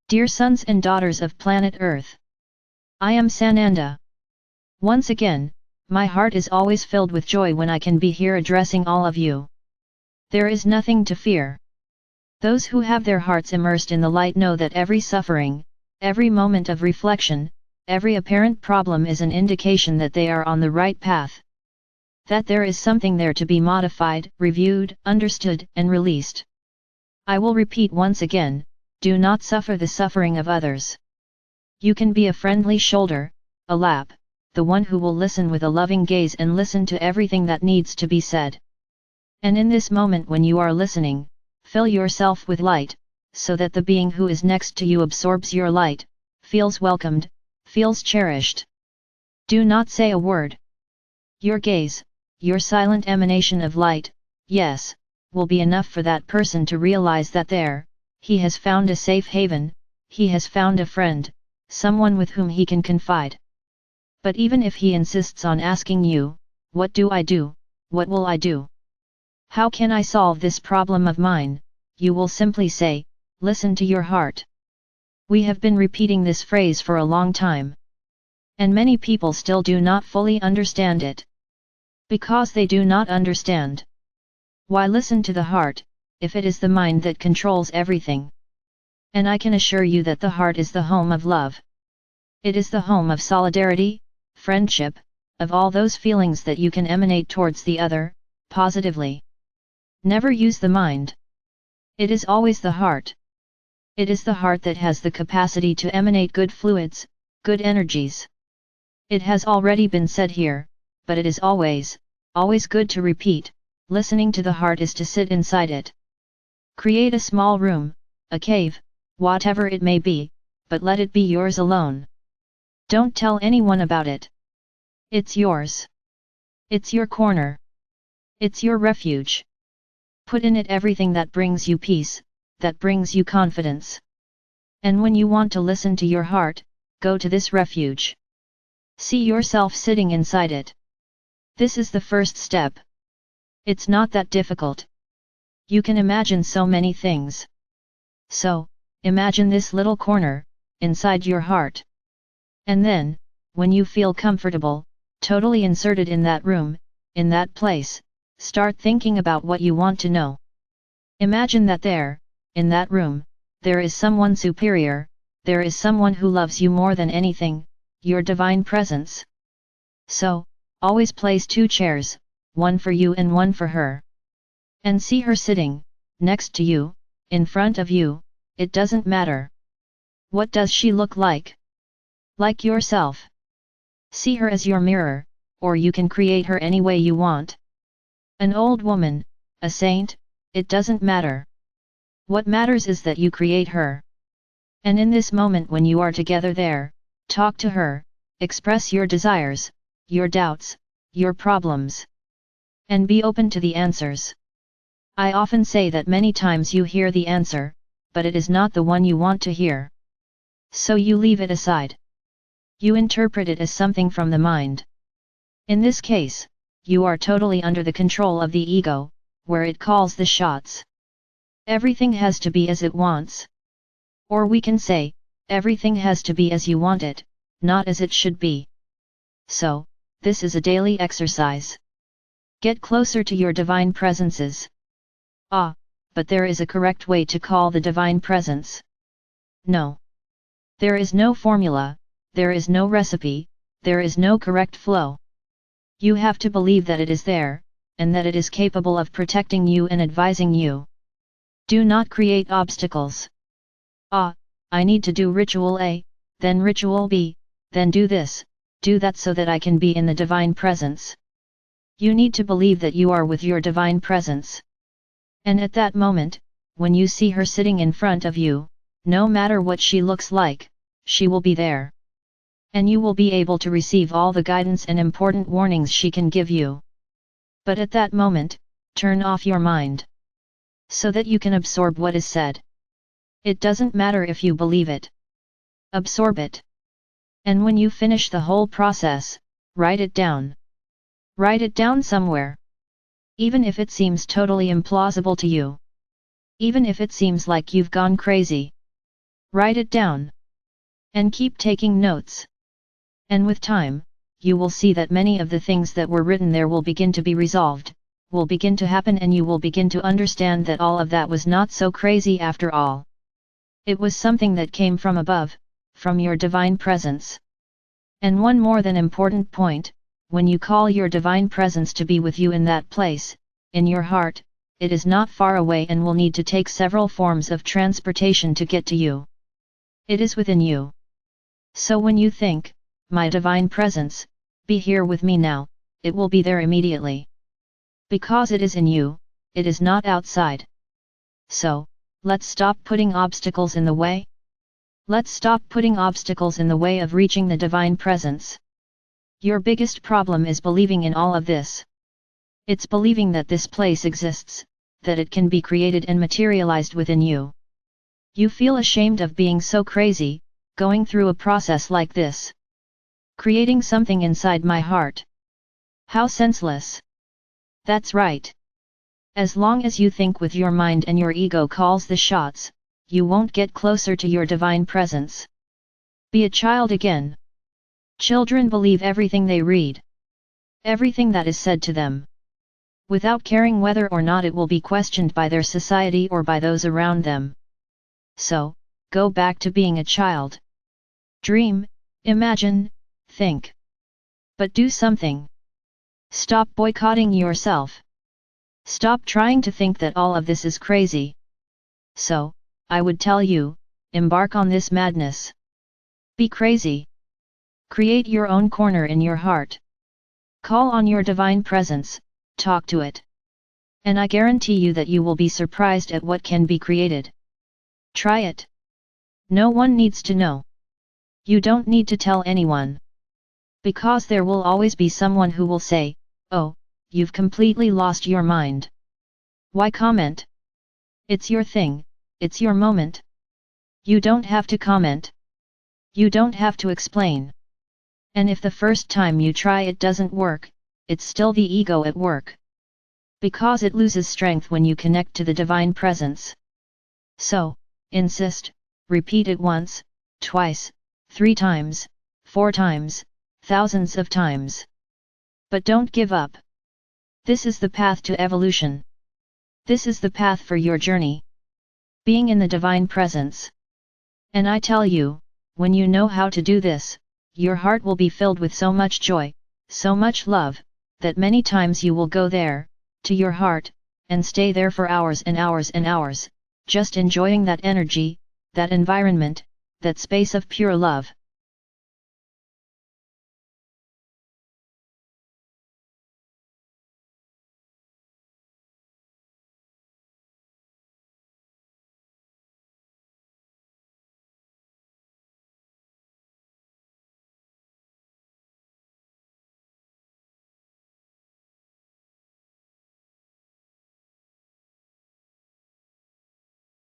Dear sons and daughters of planet Earth, I am Sananda. Once again, my heart is always filled with joy when I can be here addressing all of you. There is nothing to fear. Those who have their hearts immersed in the light know that every suffering, every moment of reflection, every apparent problem is an indication that they are on the right path. That there is something there to be modified, reviewed, understood, and released. I will repeat once again, do not suffer the suffering of others. You can be a friendly shoulder, a lap, the one who will listen with a loving gaze and listen to everything that needs to be said. And in this moment when you are listening, fill yourself with light, so that the being who is next to you absorbs your light, feels welcomed, feels cherished. Do not say a word. Your gaze, your silent emanation of light, yes, will be enough for that person to realize that he has found a safe haven, he has found a friend, someone with whom he can confide. But even if he insists on asking you, what do I do, what will I do? How can I solve this problem of mine? You will simply say, listen to your heart. We have been repeating this phrase for a long time. And many people still do not fully understand it. Because they do not understand. Why listen to the heart, if it is the mind that controls everything? And I can assure you that the heart is the home of love. It is the home of solidarity, friendship, of all those feelings that you can emanate towards the other, positively. Never use the mind. It is always the heart. It is the heart that has the capacity to emanate good fluids, good energies. It has already been said here, but it is always good to repeat, listening to the heart is to sit inside it. Create a small room, a cave, whatever it may be, but let it be yours alone. Don't tell anyone about it. It's yours. It's your corner. It's your refuge. Put in it everything that brings you peace, that brings you confidence. And when you want to listen to your heart, go to this refuge. See yourself sitting inside it. This is the first step. It's not that difficult. You can imagine so many things. So, imagine this little corner, inside your heart. And then, when you feel comfortable, totally inserted in that room, in that place, start thinking about what you want to know. Imagine that there, in that room, there is someone superior, there is someone who loves you more than anything, your divine presence. So, always place 2 chairs, one for you and one for her. And see her sitting, next to you, in front of you, it doesn't matter. What does she look like? Like yourself. See her as your mirror, or you can create her any way you want. An old woman, a saint, it doesn't matter. What matters is that you create her. And in this moment when you are together there, talk to her, express your desires, your doubts, your problems. And be open to the answers. I often say that many times you hear the answer, but it is not the one you want to hear. So you leave it aside. You interpret it as something from the mind. In this case, you are totally under the control of the ego, where it calls the shots. Everything has to be as it wants. Or we can say, everything has to be as you want it, not as it should be. So, this is a daily exercise. Get closer to your divine presences. But there is a correct way to call the divine presence. No. There is no formula, there is no recipe, there is no correct flow. You have to believe that it is there, and that it is capable of protecting you and advising you. Do not create obstacles. I need to do ritual A, then ritual B, then do this, do that so that I can be in the divine presence. You need to believe that you are with your divine presence. And at that moment, when you see her sitting in front of you, no matter what she looks like, she will be there. And you will be able to receive all the guidance and important warnings she can give you. But at that moment, turn off your mind. So that you can absorb what is said. It doesn't matter if you believe it. Absorb it. And when you finish the whole process, write it down. Write it down somewhere. Even if it seems totally implausible to you. Even if it seems like you've gone crazy. Write it down. And keep taking notes. And with time, you will see that many of the things that were written there will begin to be resolved, will begin to happen, and you will begin to understand that all of that was not so crazy after all. It was something that came from above, from your divine presence. And one more than important point, when you call your divine presence to be with you in that place, in your heart, it is not far away and will need to take several forms of transportation to get to you. It is within you. So when you think, my divine presence, be here with me now, it will be there immediately. Because it is in you, it is not outside. So, let's stop putting obstacles in the way. Let's stop putting obstacles in the way of reaching the divine presence. Your biggest problem is believing in all of this. It's believing that this place exists, that it can be created and materialized within you. You feel ashamed of being so crazy, going through a process like this. Creating something inside my heart. How senseless. That's right. As long as you think with your mind and your ego calls the shots, you won't get closer to your divine presence. Be a child again. Children believe everything they read. Everything that is said to them. Without caring whether or not it will be questioned by their society or by those around them. So, go back to being a child. Dream, imagine, think. But do something. Stop boycotting yourself. Stop trying to think that all of this is crazy. So, I would tell you, embark on this madness. Be crazy. Create your own corner in your heart. Call on your divine presence, talk to it. And I guarantee you that you will be surprised at what can be created. Try it. No one needs to know. You don't need to tell anyone. Because there will always be someone who will say, "Oh, you've completely lost your mind." Why comment? It's your thing, it's your moment. You don't have to comment. You don't have to explain. And if the first time you try it doesn't work, it's still the ego at work. Because it loses strength when you connect to the divine presence. So, insist, repeat it once, twice, 3 times, 4 times, thousands of times. But don't give up. This is the path to evolution. This is the path for your journey. Being in the divine presence. And I tell you, when you know how to do this, your heart will be filled with so much joy, so much love, that many times you will go there, to your heart, and stay there for hours and hours and hours, just enjoying that energy, that environment, that space of pure love.